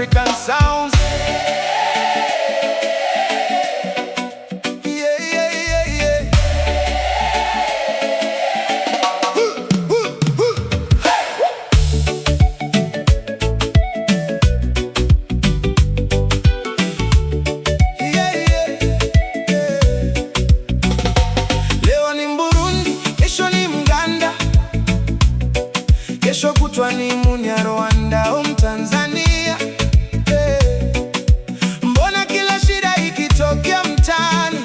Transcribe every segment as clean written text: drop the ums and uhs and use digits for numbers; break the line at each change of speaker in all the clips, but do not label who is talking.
African sounds. Kesho kutwa ni Munyarwanda au Mtanzania. Mbona kila shida ikitokea mtaani,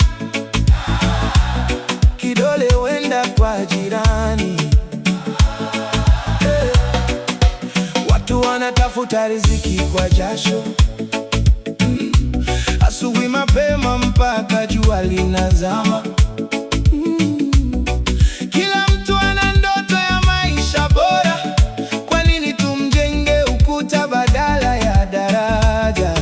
kidole wenda kwa jirani? Watu wanatafuta riziki kwa jasho, asubuhi mapema mpaka jua linazama. Kila mtu ana ndoto ya maisha bora. Badala ya daraja.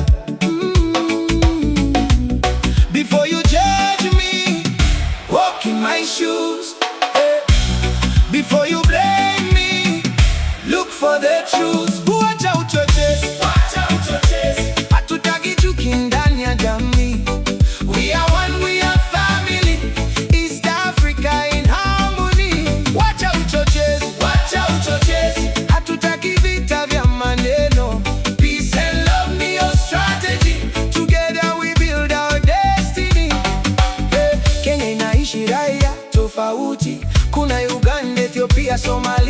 Before you judge me, walk in my shoes. Before you blame me, look for the truth. Wacha uchochezi, hatutaki chuki ndani ya jamii. We are one, we are family, East Africa in harmony. Wacha uchochezi, hatutaki vita vya maneno. Peace and love be your strategy. Together we build our destiny. Kenya inaishi raia tofauti. Kuna Uganda, Ethiopia, Somalia.